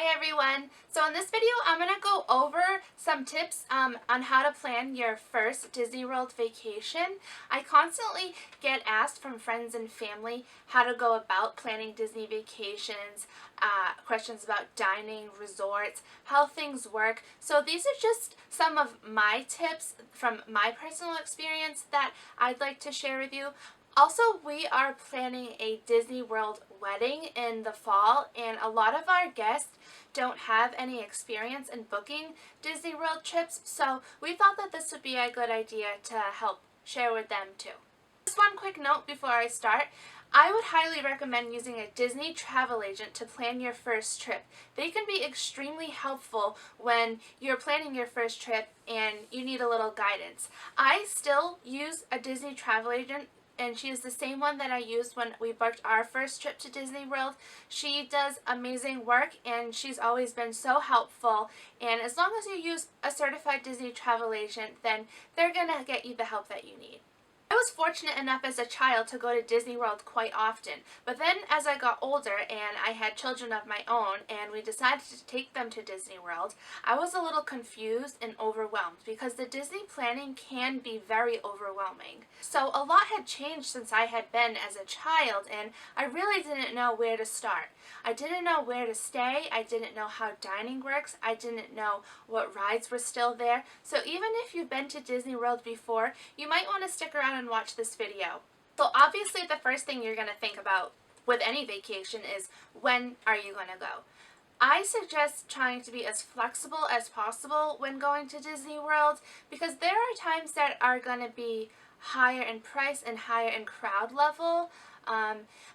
Hi everyone! So in this video I'm going to go over some tips on how to plan your first Disney World vacation. I constantly get asked from friends and family how to go about planning Disney vacations, questions about dining, resorts, how things work. So these are just some of my tips from my personal experience that I'd like to share with you. Also, we are planning a Disney World wedding in the fall, and a lot of our guests don't have any experience in booking Disney World trips, so we thought that this would be a good idea to help share with them too. Just one quick note before I start. I would highly recommend using a Disney travel agent to plan your first trip. They can be extremely helpful when you're planning your first trip and you need a little guidance. I still use a Disney travel agent, and she is the same one that I used when we booked our first trip to Disney World. She does amazing work and she's always been so helpful, and as long as you use a certified Disney travel agent, then they're gonna get you the help that you need. I was fortunate enough as a child to go to Disney World quite often, but then as I got older and I had children of my own and we decided to take them to Disney World, I was a little confused and overwhelmed because the Disney planning can be very overwhelming. So a lot had changed since I had been as a child, and I really didn't know where to start. I didn't know where to stay, I didn't know how dining works, I didn't know what rides were still there. So even if you've been to Disney World before, you might want to stick around and watch this video. So obviously the first thing you're going to think about with any vacation is, when are you going to go? I suggest trying to be as flexible as possible when going to Disney World, because there are times that are going to be higher in price and higher in crowd level.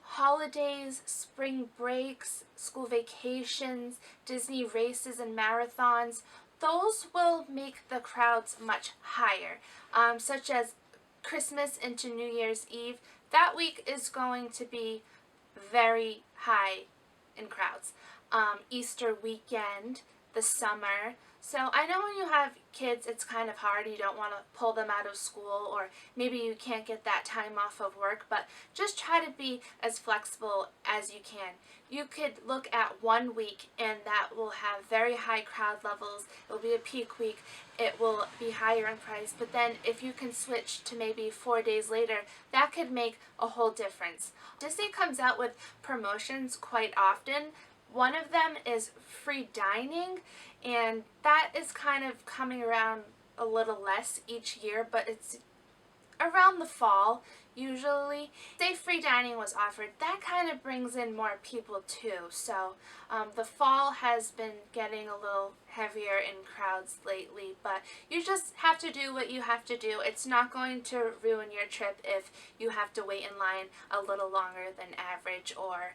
Holidays, spring breaks, school vacations, Disney races and marathons, those will make the crowds much higher, such as Christmas into New Year's Eve. That week is going to be very high in crowds. Easter weekend, the summer. So I know when you have kids it's kind of hard, you don't want to pull them out of school, or maybe you can't get that time off of work, but just try to be as flexible as you can. You could look at 1 week and that will have very high crowd levels, it will be a peak week, it will be higher in price, but then if you can switch to maybe 4 days later, that could make a whole difference. Disney comes out with promotions quite often. One of them is free dining, and that is kind of coming around a little less each year, but it's around the fall usually. Say free dining was offered, that kind of brings in more people too. So the fall has been getting a little heavier in crowds lately, but you just have to do what you have to do. It's not going to ruin your trip if you have to wait in line a little longer than average, or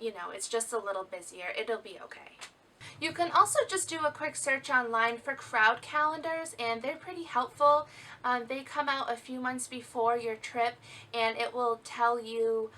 you know, it's just a little busier. It'll be okay. You can also just do a quick search online for crowd calendars, and they're pretty helpful. They come out a few months before your trip, and it will tell you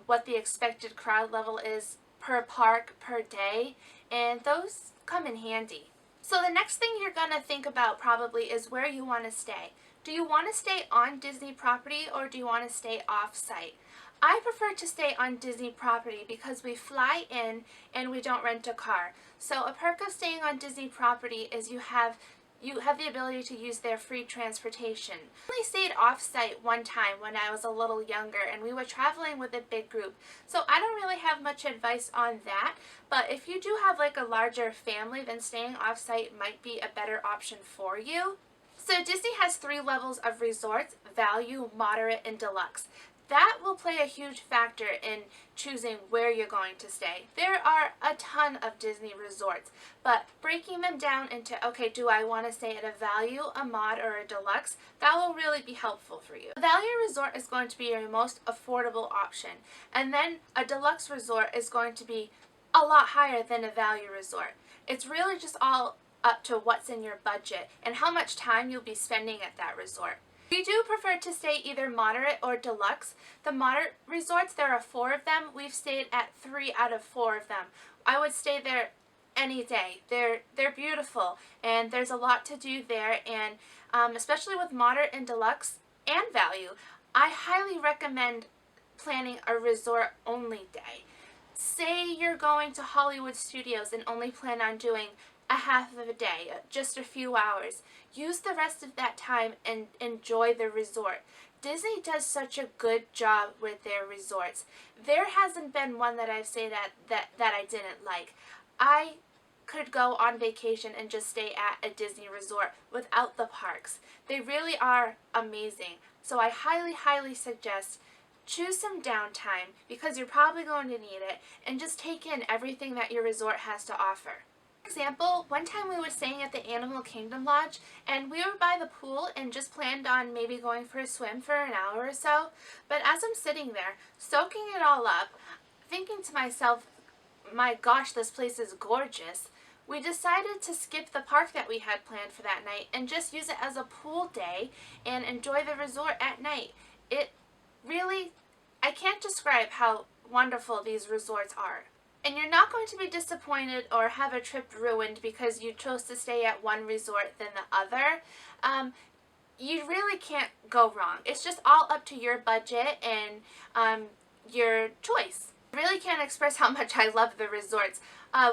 what the expected crowd level is per park per day, and those come in handy. So the next thing you're going to think about probably is where you want to stay. Do you want to stay on Disney property, or do you want to stay off-site? I prefer to stay on Disney property because we fly in and we don't rent a car. So a perk of staying on Disney property is you have the ability to use their free transportation. I only stayed off-site one time when I was a little younger, and we were traveling with a big group. So I don't really have much advice on that, but if you do have like a larger family, then staying off-site might be a better option for you. So Disney has 3 levels of resorts: value, moderate, and deluxe. That will play a huge factor in choosing where you're going to stay. There are a ton of Disney resorts, but breaking them down into, okay, do I want to stay at a value, a mod, or a deluxe? That will really be helpful for you. A value resort is going to be your most affordable option, and then a deluxe resort is going to be a lot higher than a value resort. It's really just all up to what's in your budget and how much time you'll be spending at that resort. We do prefer to stay either moderate or deluxe. The moderate resorts, there are 4 of them. We've stayed at 3 out of 4 of them. I would stay there any day. They're beautiful, and there's a lot to do there, and especially with moderate and deluxe and value, I highly recommend planning a resort only day. Say you're going to Hollywood Studios and only plan on doing a half of a day, just a few hours. Use the rest of that time and enjoy the resort. Disney does such a good job with their resorts. There hasn't been one that I've stayed at that I didn't like. I could go on vacation and just stay at a Disney resort without the parks. They really are amazing. So I highly, highly suggest choose some downtime because you're probably going to need it and just take in everything that your resort has to offer. For example, one time we were staying at the Animal Kingdom Lodge and we were by the pool and just planned on maybe going for a swim for an hour or so. But as I'm sitting there, soaking it all up, thinking to myself, my gosh, this place is gorgeous, we decided to skip the park that we had planned for that night and just use it as a pool day and enjoy the resort at night. It really, I can't describe how wonderful these resorts are. And you're not going to be disappointed or have a trip ruined because you chose to stay at one resort than the other. You really can't go wrong. It's just all up to your budget and your choice. I really can't express how much I love the resorts.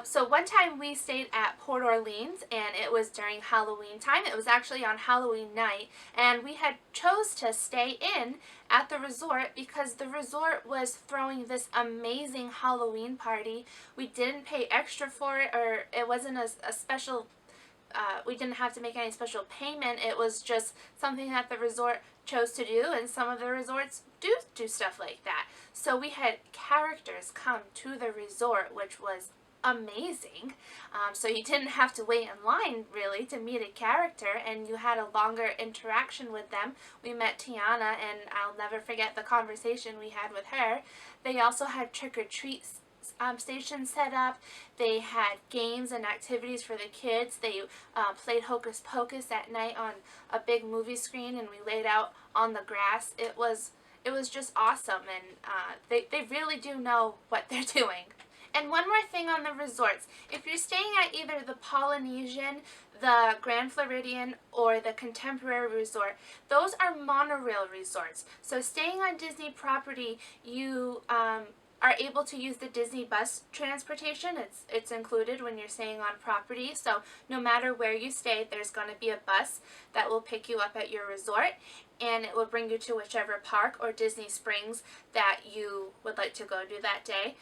So one time we stayed at Port Orleans and it was during Halloween time. It was actually on Halloween night and we had chose to stay in at the resort because the resort was throwing this amazing Halloween party. We didn't pay extra for it, or it wasn't a special, we didn't have to make any special payment. It was just something that the resort chose to do, and some of the resorts do stuff like that. So we had characters come to the resort, which was amazing. So you didn't have to wait in line really to meet a character, and you had a longer interaction with them. We met Tiana and I'll never forget the conversation we had with her. They also had trick-or-treat stations set up. They had games and activities for the kids. They played Hocus Pocus at night on a big movie screen and we laid out on the grass. It was just awesome, and they really do know what they're doing. And one more thing on the resorts. If you're staying at either the Polynesian, the Grand Floridian, or the Contemporary Resort, those are monorail resorts. So staying on Disney property, you are able to use the Disney bus transportation. It's included when you're staying on property. So no matter where you stay, there's going to be a bus that will pick you up at your resort, and it will bring you to whichever park or Disney Springs that you would like to go to that day.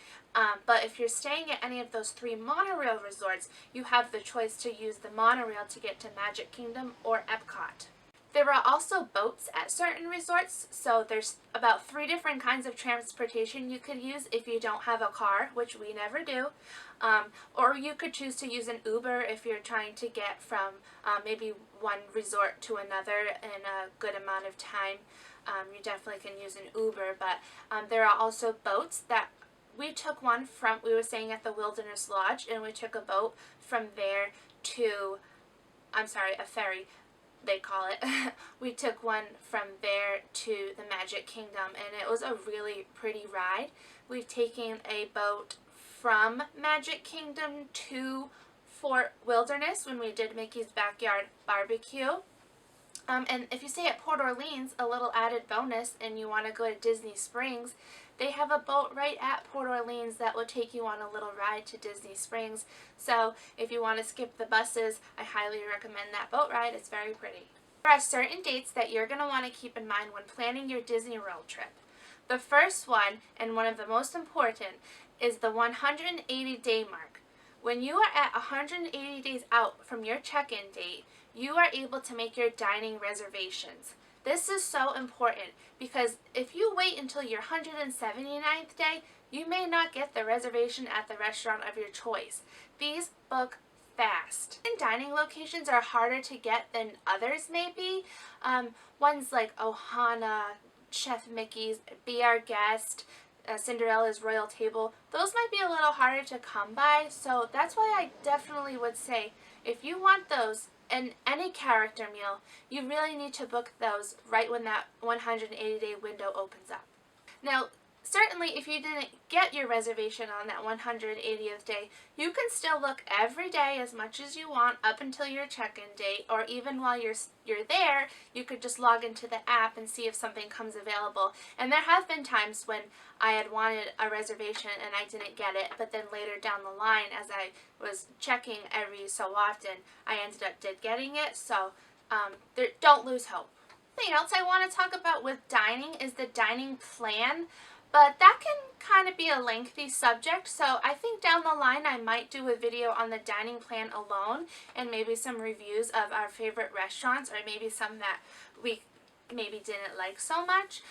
But if you're staying at any of those 3 monorail resorts, you have the choice to use the monorail to get to Magic Kingdom or Epcot. There are also boats at certain resorts, so there's about 3 different kinds of transportation you could use if you don't have a car, which we never do. Or you could choose to use an Uber if you're trying to get from maybe one resort to another in a good amount of time. You definitely can use an Uber, but there are also boats that we took one from, we were staying at the Wilderness Lodge, and we took a boat from there to, a ferry, they call it. We took one from there to the Magic Kingdom, and it was a really pretty ride. We've taken a boat from Magic Kingdom to Fort Wilderness when we did Mickey's Backyard Barbecue. And if you stay at Port Orleans, a little added bonus, and you want to go to Disney Springs, they have a boat right at Port Orleans that will take you on a little ride to Disney Springs. So if you want to skip the buses, I highly recommend that boat ride. It's very pretty. There are certain dates that you're going to want to keep in mind when planning your Disney World trip. The first one, and one of the most important, is the 180-day mark. When you are at 180 days out from your check-in date, you are able to make your dining reservations. This is so important because if you wait until your 179th day, you may not get the reservation at the restaurant of your choice. These book fast. And dining locations are harder to get than others may be. Ones like Ohana, Chef Mickey's, Be Our Guest, Cinderella's Royal Table, those might be a little harder to come by, so that's why I definitely would say if you want those in any character meal, you really need to book those right when that 180-day window opens up. Now, certainly, if you didn't get your reservation on that 180th day, you can still look every day as much as you want up until your check-in date, or even while you're there, you could just log into the app and see if something comes available. And there have been times when I had wanted a reservation and I didn't get it, but then later down the line, as I was checking every so often, I ended up getting it. So don't lose hope. Something else I want to talk about with dining is the dining plan. But that can kind of be a lengthy subject, so I think down the line I might do a video on the dining plan alone and maybe some reviews of our favorite restaurants, or maybe some that we maybe didn't like so much.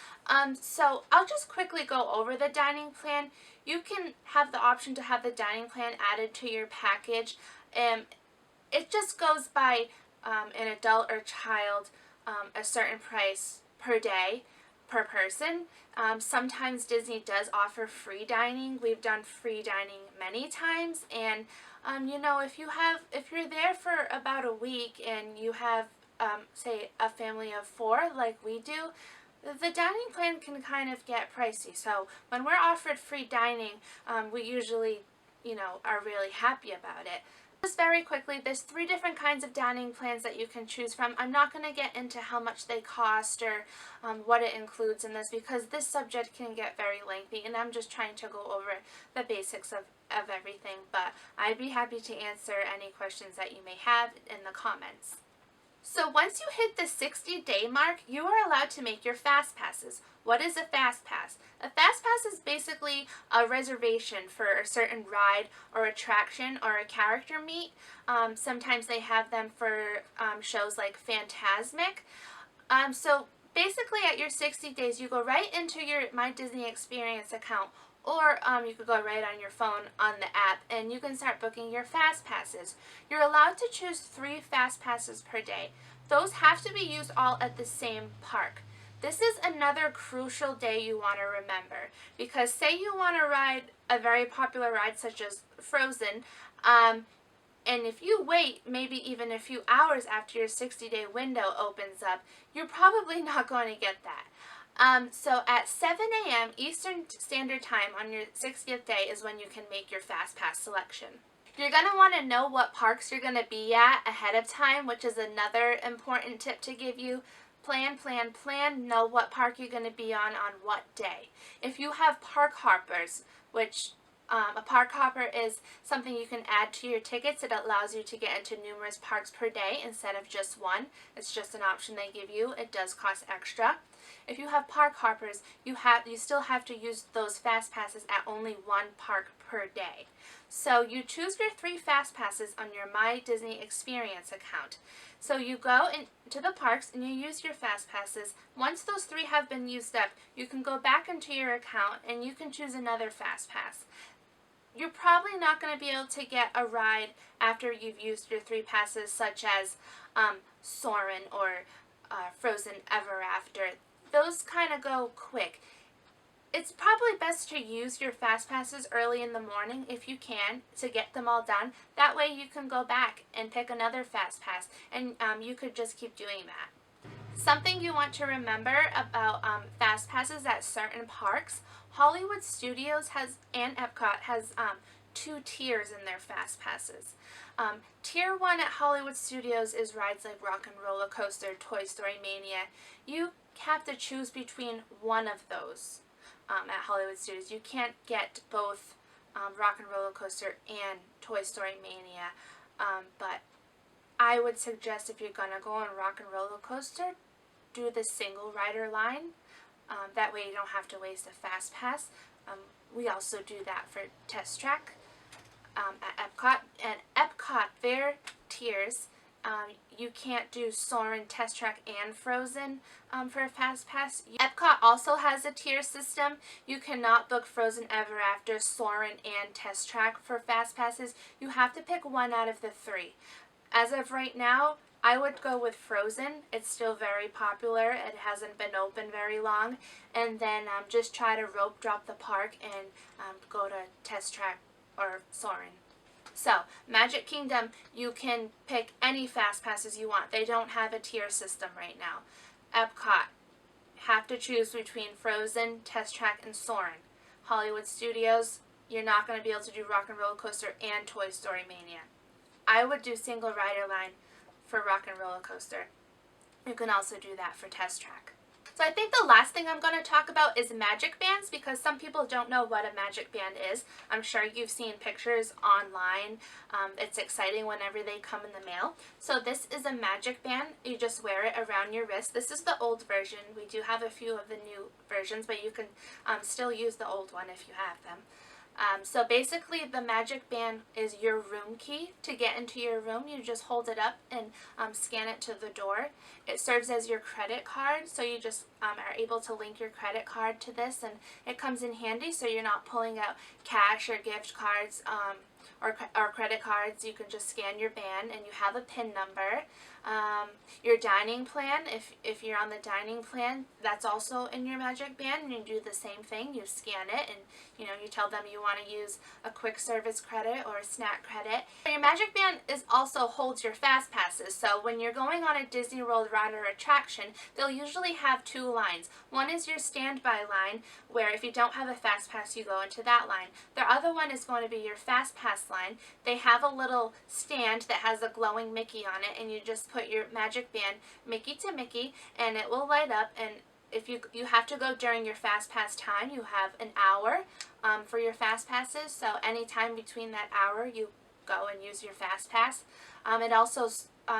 So I'll just quickly go over the dining plan. You can have the option to have the dining plan added to your package. It just goes by an adult or child a certain price per day, per person. Sometimes Disney does offer free dining. We've done free dining many times, and you know, if you're there for about a week and you have say a family of 4 like we do, the dining plan can kind of get pricey. So when we're offered free dining, we usually, you know, are really happy about it. Just very quickly, there's 3 different kinds of dining plans that you can choose from. I'm not going to get into how much they cost or what it includes in this, because this subject can get very lengthy, and I'm just trying to go over the basics of everything. But I'd be happy to answer any questions that you may have in the comments. So once you hit the 60-day mark, you are allowed to make your Fast Passes. What is a Fast Pass? A Fast Pass is basically a reservation for a certain ride or attraction or a character meet. Sometimes they have them for shows like Fantasmic. So basically at your 60 days, you go right into your My Disney Experience account, or you could go right on your phone on the app, and you can start booking your Fast Passes. You're allowed to choose 3 Fast Passes per day. Those have to be used all at the same park. This is another crucial day you want to remember, because say you want to ride a very popular ride such as Frozen, and if you wait maybe even a few hours after your 60-day window opens up, you're probably not going to get that. So at 7 a.m. Eastern Standard Time on your 60th day is when you can make your Fast Pass selection. You're going to want to know what parks you're going to be at ahead of time, which is another important tip to give you. Plan, know what park you're going to be on what day. If you have park hoppers, which a park hopper is something you can add to your tickets. It allows you to get into numerous parks per day instead of just one. It's just an option they give you. It does cost extra. If you have park hoppers, you still have to use those Fast Passes at only 1 park per day. So you choose your 3 Fast Passes on your My Disney Experience account. So you go into the parks and you use your Fast Passes. Once those 3 have been used up, you can go back into your account and you can choose another Fast Pass. You're probably not going to be able to get a ride after you've used your 3 passes, such as Soarin' or Frozen Ever After. Those kind of go quick. It's probably best to use your Fast Passes early in the morning if you can, to get them all done. That way you can go back and pick another Fast Pass, and you could just keep doing that. Something you want to remember about Fast Passes at certain parks: Hollywood Studios and Epcot has 2 tiers in their Fast Passes. Tier 1 at Hollywood Studios is rides like Rock and Roller Coaster, Toy Story Mania. You have to choose between one of those at Hollywood Studios. You can't get both Rock and Roller Coaster and Toy Story Mania, but I would suggest, if you're going to go on Rock and Roller Coaster, do the single rider line. That way you don't have to waste a Fast Pass. We also do that for Test Track at Epcot. And Epcot, their tiers, you can't do Soarin', Test Track, and Frozen for a Fast Pass. Epcot also has a tier system. You cannot book Frozen Ever After, Soarin', and Test Track for Fast Passes. You have to pick one out of the 3. As of right now, I would go with Frozen. It's still very popular. It hasn't been open very long. And then just try to rope drop the park and go to Test Track or Soarin'. So, Magic Kingdom, you can pick any Fast Passes you want. They don't have a tier system right now. Epcot have to choose between Frozen, Test Track, and Soarin'. Hollywood Studios, you're not going to be able to do Rock and Roller Coaster and Toy Story Mania. I would do single rider line for Rock and Roller Coaster. You can also do that for Test Track. So I think the last thing I'm going to talk about is magic bands, because some people don't know what a magic band is. I'm sure you've seen pictures online. It's exciting whenever they come in the mail. So this is a magic band. You just wear it around your wrist. This is the old version. We do have a few of the new versions, but you can still use the old one if you have them. So basically the magic band is your room key. To get into your room, you just hold it up and scan it to the door. It serves as your credit card, so you just are able to link your credit card to this, and it comes in handy so you're not pulling out cash or gift cards or credit cards. You can just scan your band and you have a PIN number. Your dining plan, if you're on the dining plan, that's also in your magic band, and you do the same thing. You scan it and you tell them you want to use a quick service credit or a snack credit. Your magic band also holds your fast passes. So when you're going on a Disney World ride or attraction, they'll usually have two lines. One is your standby line, where if you don't have a fast pass, you go into that line. The other one is going to be your fast pass line. They have a little stand that has a glowing Mickey on it, and you just put your magic band Mickey to Mickey, and it will light up. And if you have to go during your fast pass time, you have an hour for your fast passes. So anytime between that hour, you go and use your fast pass. It also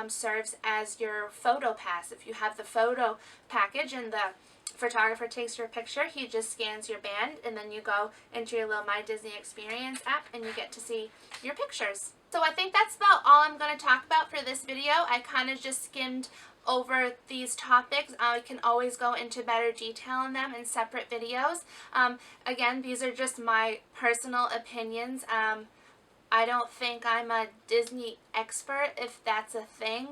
serves as your photo pass. If you have the photo package and the photographer takes your picture, he just scans your band, and then you go into your little My Disney Experience app and you get to see your pictures. So I think that's about all I'm going to talk about for this video. I kind of just skimmed over these topics. I can always go into better detail on them in separate videos. Again, these are just my personal opinions. I don't think I'm a Disney expert, if that's a thing.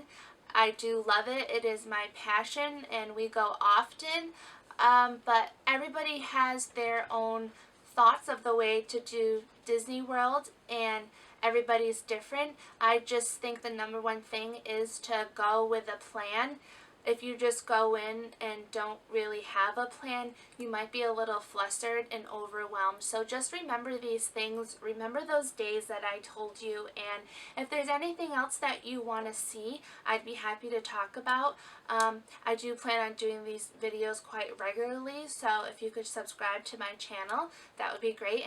I do love it. It is my passion, and we go often. But everybody has their own thoughts of the way to do Disney World, and everybody's different. I just think the number one thing is to go with a plan. If you just go in and don't really have a plan, you might be a little flustered and overwhelmed. So just remember these things. Remember those days that I told you. And if there's anything else that you want to see, I'd be happy to talk about. I do plan on doing these videos quite regularly. So if you could subscribe to my channel, that would be great.